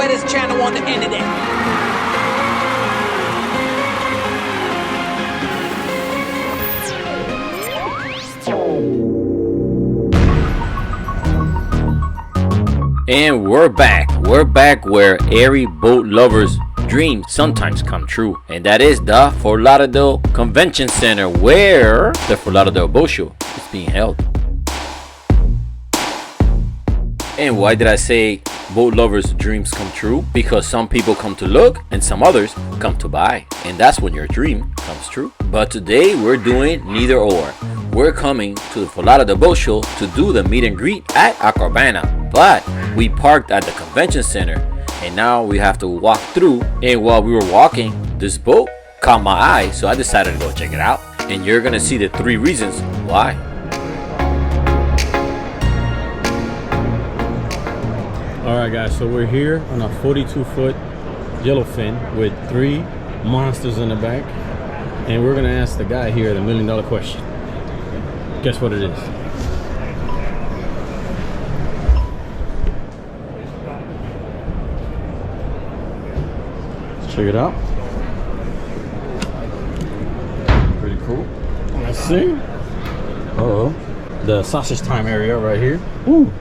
wettest channel on the internet. And we're back. We're back where every boat lover's dreams sometimes come true. And that is the Fort Lauderdale Convention Center, where the Fort Lauderdale Boat Show is being held. And why did I say boat lovers' dreams come true? Because some people come to look and some others come to buy. And that's when your dream comes true. But today we're doing neither or. We're coming to the Fort Lauderdale Boat Show to do the meet and greet at Aquabana. But we parked at the convention center and now we have to walk through. And while we were walking, this boat caught my eye, so I decided to go check it out. And you're gonna see the 3 reasons why. Alright guys, so we're here on a 42-foot yellowfin with 3 monsters in the back. And we're gonna ask the guy here the $1 million question. Guess what it is? Let's check it out. Pretty cool. Let's see. Uh-oh. The sausage time area right here. Ooh.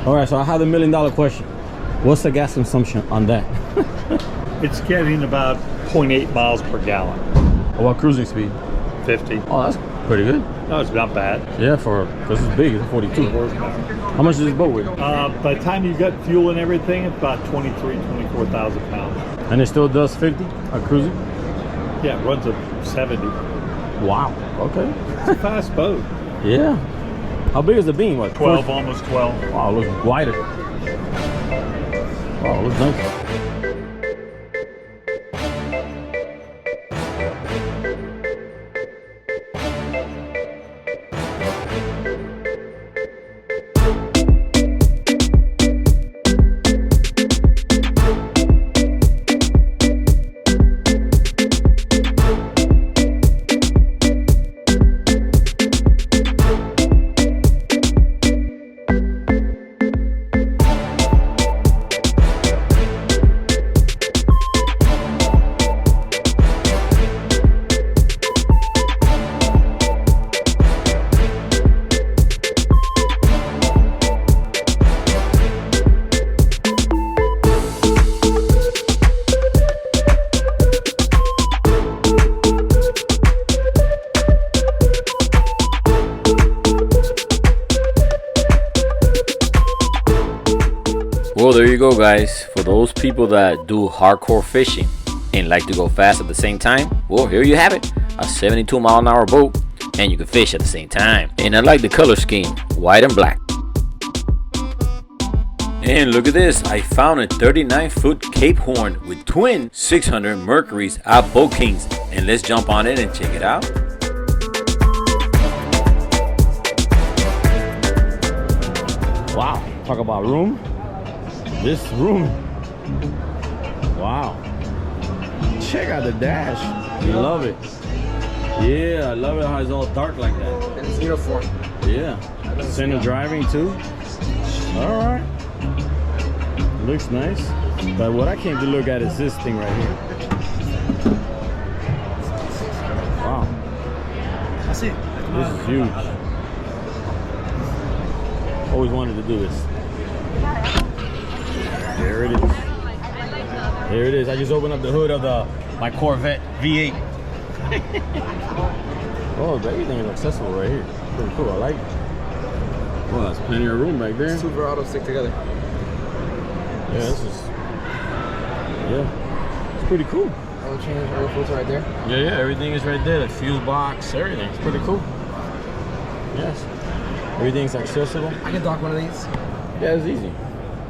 Alright, so I have the $1 million question. What's the gas consumption on that? It's getting about 0.8 miles per gallon. What cruising speed? 50. Oh, that's pretty good. No, it's not bad. Yeah, because it's big, it's 42. How much is this boat weigh? By the time you've got fuel and everything, it's about 24,000 pounds. And it still does 50 at cruising? Yeah, it runs a 70. Wow, okay. It's a fast boat. Yeah. How big is the beam? What? 12, almost 12. Wow, it looks wider. Wow, it looks nice. Well, there you go, guys. For those people that do hardcore fishing and like to go fast at the same time, well, here you have it. A 72-mile-an-hour boat, and you can fish at the same time. And I like the color scheme, white and black. And look at this, I found a 39-foot Cape Horn with twin 600 Mercuries at Boat Kings. And let's jump on it and check it out. Wow, talk about room. This room, wow. Check out the dash. Love it. Yeah, I love it how it's all dark like that. And it's uniform. Yeah. Center driving too. All right. Looks nice. But what I came to look at is this thing right here. Wow. I see. This is huge. Always wanted to do this. There it is. There it is. I just opened up the hood of my Corvette V8. Oh, everything is accessible right here. Pretty cool. I like it. Well, that's plenty of room back there. 2 Verados stick together. Yeah, this is. Yeah, it's pretty cool. Oil change, oil filter right there. Yeah, everything is right there. The fuse box, everything. It's pretty cool. Yes. Everything's accessible. I can dock one of these. Yeah, it's easy.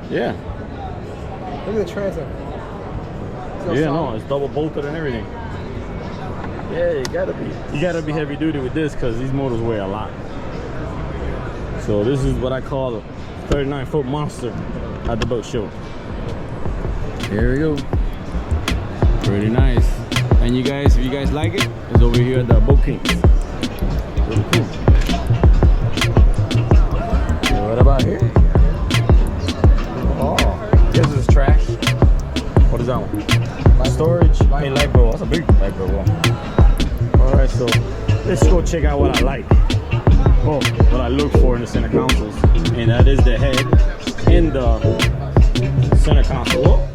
Yeah. Look at the transom. Yeah, no, it's double bolted and everything. Yeah, you gotta be heavy duty with this because these motors weigh a lot. So this is what I call a 39-foot monster at the boat show. Here we go. Pretty nice. And you guys, if you guys like it, it's over here at the Boat Kings. Really cool. So what about here? let's go check out what I like. Oh, what I look for in the center consoles. And that is the head in the center console. Oh.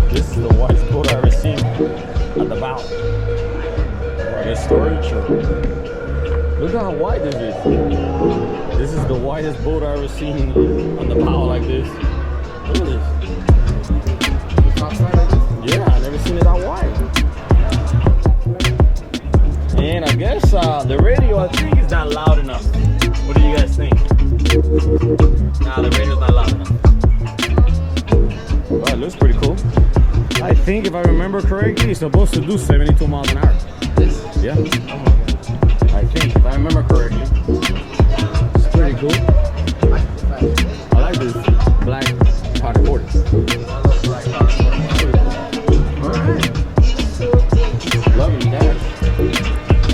This is the widest boat I've ever seen at the bow. Or this storage. Look how wide this is. This is the widest boat I've ever seen on the bow like this. Look at this. Yeah, I've never seen it that wide. And I guess the radio, I think, is not loud enough. What do you guys think? Nah, the radio's not loud enough. Well, it looks pretty cool. I think if I remember correctly, it's supposed to do 72 miles an hour. This? Yeah. I think, if I remember correctly. It's pretty cool. I like this black pocket quarter. Alright. Lovely dash.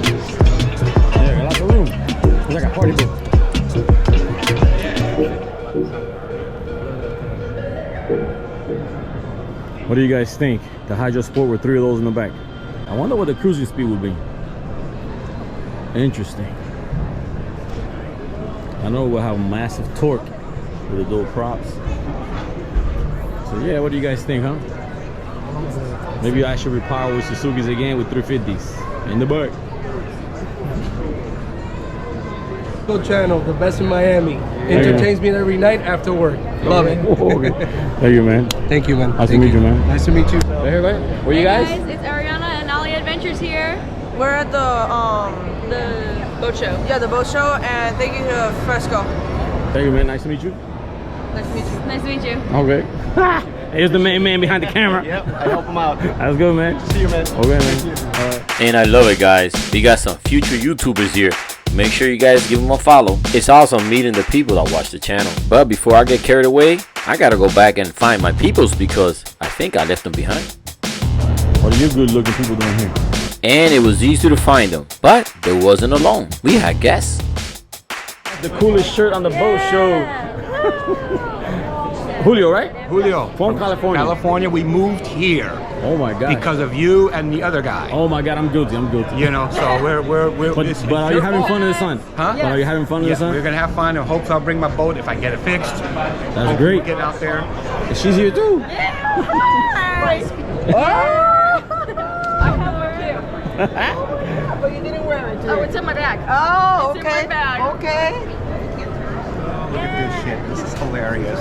Yeah, got lots of room. It's like a party boat. What do you guys think? The Hydro Sport with 3 of those in the back. I wonder what the cruising speed would be. Interesting. I know we'll have massive torque with the dual props. So yeah, what do you guys think, huh? Maybe I should repower with Suzuki's again with 350s in the back. Fresco Channel, the best in Miami. Entertains me every night after work. Love it. Okay. Thank you, man. Thank you, man. Nice to meet you, man. Nice to meet you. Hey, everybody. Where you guys? It's Ariana and Ali Adventures here. We're at The boat show. yeah, the boat show, and thank you to Fresco. Thank you, man. Nice to meet you. Nice to meet you. Nice to meet you. Okay. Here's the main man behind the camera. Yep, I help him out. That's good, man. See you, man. Okay, man. All right. And I love it, guys. We got some future YouTubers here. Make sure you guys give them a follow. It's awesome meeting the people that watch the channel. But before I get carried away, I gotta go back and find my peoples because I think I left them behind. What are you good looking people doing here? And it was easy to find them, but they wasn't alone. We had guests. The coolest shirt on the boat show. Julio, right? Julio. From California. California, we moved here Oh my God. because of you and the other guy. Oh my God, I'm guilty. I'm guilty. You know, so we're But, it's but are you your having fault. fun in the sun? Huh? But are you having fun in Yeah, the sun? we're gonna have fun. I hope I'll bring my boat if I get it fixed. That's great. Get out there. She's here too. I have one too. But you didn't wear it. Oh, it's in my bag. Oh, It's in my okay. bag. Okay. Look at this shit. This is hilarious.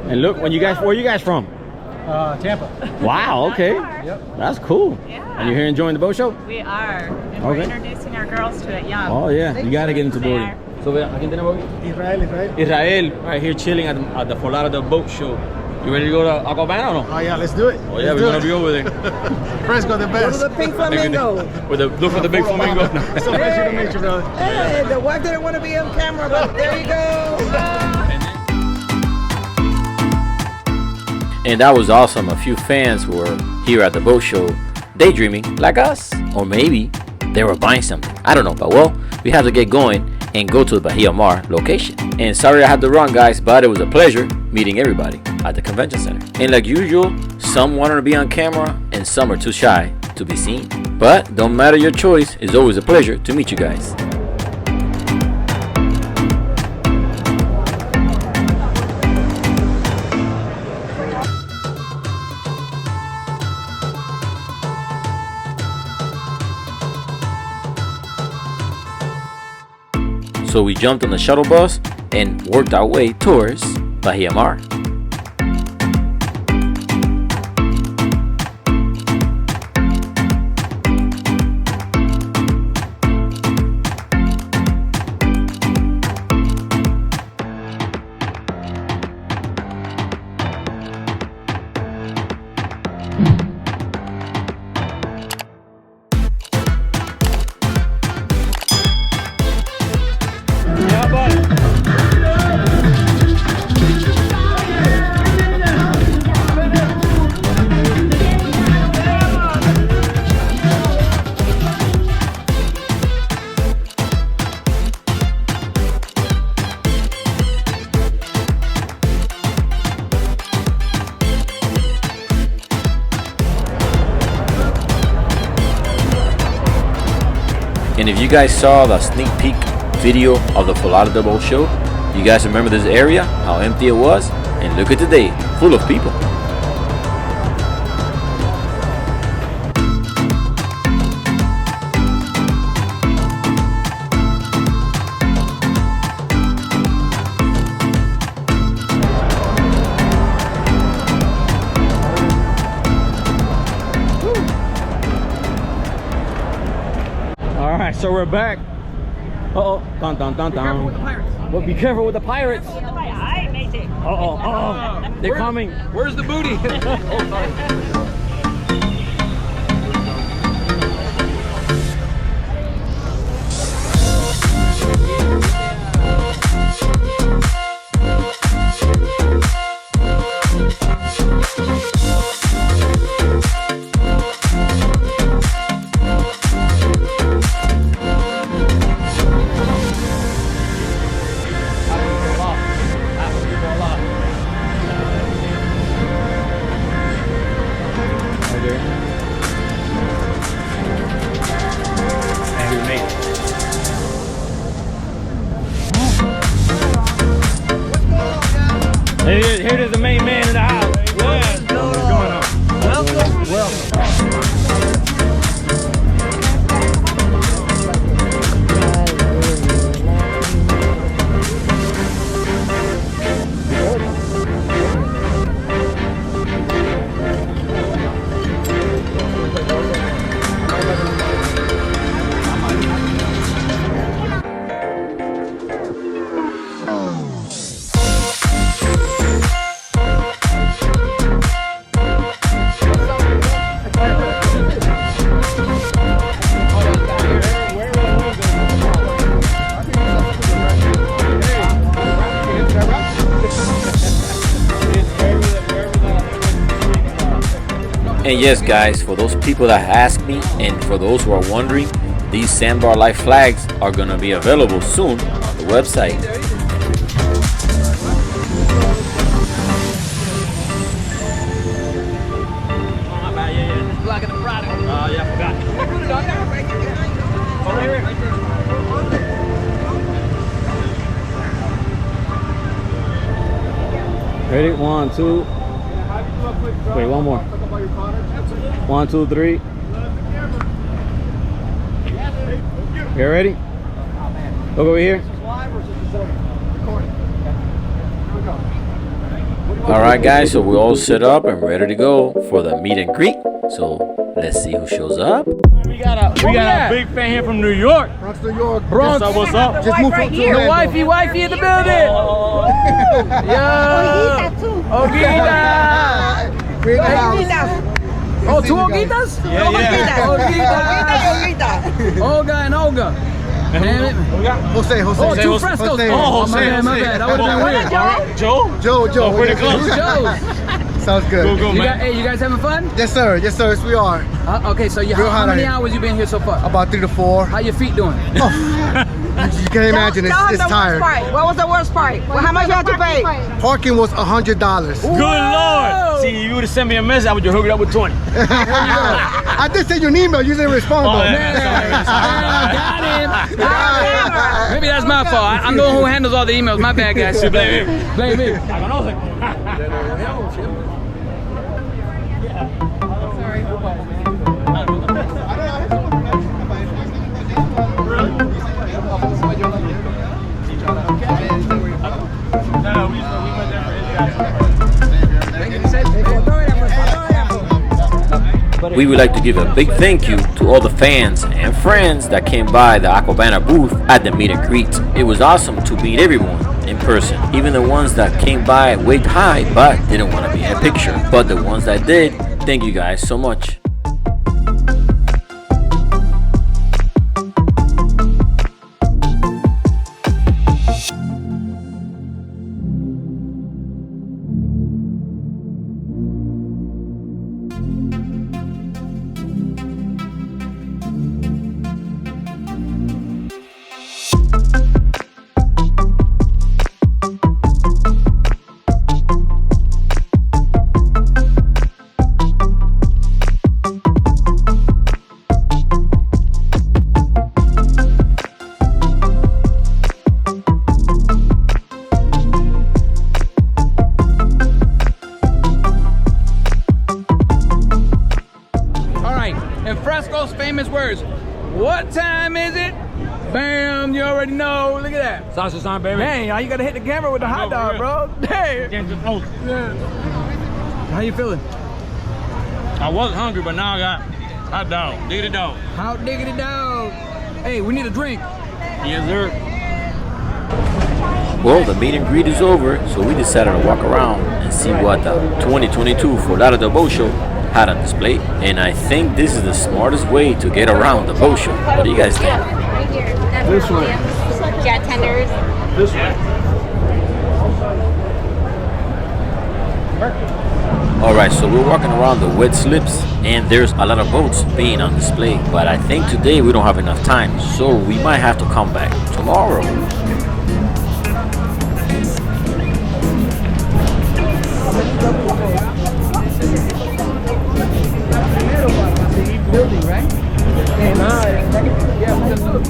And look, where you guys from? Tampa. Wow. Okay. Yep. That's cool. Yeah. And you're here enjoying the boat show? We are. And we're Okay. introducing our girls to it young. Oh yeah. You gotta get into They boarding. are. So ¿a quién tenemos aquí? Israel. Israel, right here chilling at the Fort Lauderdale boat show. You ready to go to aquabanas or no? Oh, yeah, let's do it. Oh yeah, we're gonna be over there. Fresco, the best. The pink flamingo. With the look for the big flamingo. So pleasure to meet you, brother. Hey, the wife didn't want to be on camera, but there you go. And that was awesome. A few fans were here at the boat show daydreaming like us. Or maybe they were buying something. I don't know. But well, we have to get going and go to the Bahia Mar location. And sorry I had to run, guys, but it was a pleasure meeting everybody at the convention center. And like usual, some wanted to be on camera and some are too shy to be seen. But don't matter your choice, it's always a pleasure to meet you guys. So we jumped on the shuttle bus and worked our way towards Bahia Mar. And if you guys saw the sneak peek video of the Lauderdale boat show, you guys remember this area, how empty it was? And look at today, full of people. Alright, so we're back. Uh-oh. Dun, dun, dun, dun. Well, be careful with the pirates. Uh-oh. They're coming. Where's the booty? Here is the main man in the house. What's going on? Welcome. And yes guys, for those people that ask me, and for those who are wondering, these Sandbar Life flags are going to be available soon on the website. Blocking the product. Oh yeah, I forgot. Put it on there. Ready? 1, 2. Wait, one more. 1, 2, 3. You ready? Look over here. Alright guys, so we're all set up and ready to go for the meet and greet. So let's see who shows up. We got a big fan here from New York. Bronx, New York. Bronx. What's up? Just moved from The wifey in the building. Yeah. Ogita. Great house. Oh, two Oguitas? Yeah. Olga and Olga. Jose. Oh, two Frescos. Jose. Oh, my bad. That would have been weird. Joe. Pretty close. Two Joes. Sounds good. Go, man. You guys having fun? Yes, sir. Yes, we are. Okay, so how many hours you been here so far? About 3 to 4. How your feet doing? You can't imagine. It's tired. What was the worst part? Well, how much you had to pay? Parking was $100. Good Lord. See, you would have sent me a message, I would have hooked it up with 20. I did send you an email. You didn't respond. Oh, though. yeah. Got him. Maybe that's my fault. I'm the one who handles all the emails. My bad, guys. Blame me. Blame me. We would like to give a big thank you to all the fans and friends that came by the Aquabana booth at the meet and greet. It was awesome to meet everyone in person, even the ones that came by waved hi but didn't want to be in a picture. But the ones that did, thank you guys so much. already know. Look at that. Sausage on, baby. Man, now you gotta hit the camera with the hot dog, bro. Hey. Yeah. How you feeling? I was hungry, but now I got hot dog. Diggity dog. Hot diggity dog. Hey, we need a drink. Yes, sir. Well, the meet and greet is over, so we decided to walk around and see what the 2022 for Lauderdale Boat Show had on display. And I think this is the smartest way to get around the boat show. What do you guys think? Right here. That's This way. Jet tenders. This way. Alright, so we're walking around the wet slips and there's a lot of boats being on display. But I think today we don't have enough time, so we might have to come back tomorrow. Building, right? Yeah, look.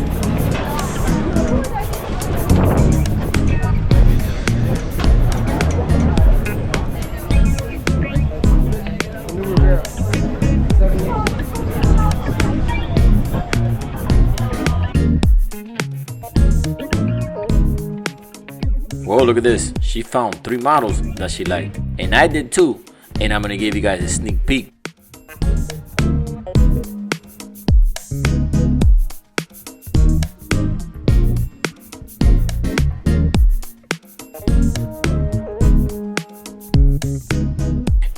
Whoa, look at this. She found 3 models that she liked. And I did too. And I'm gonna give you guys a sneak peek.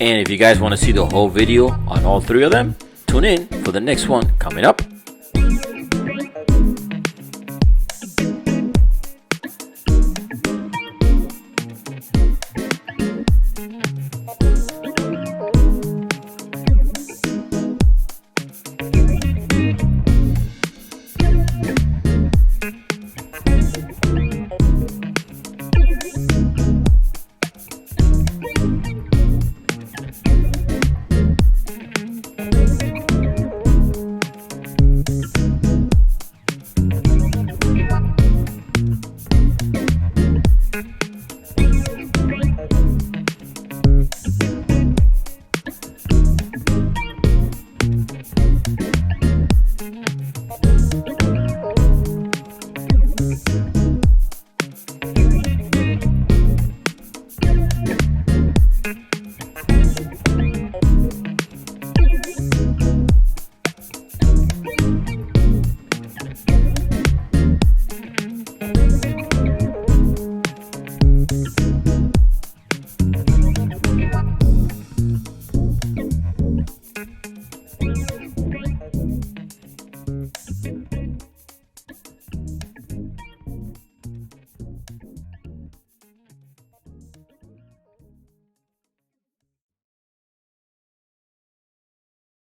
And if you guys want to see the whole video on all 3 of them, tune in for the next one coming up.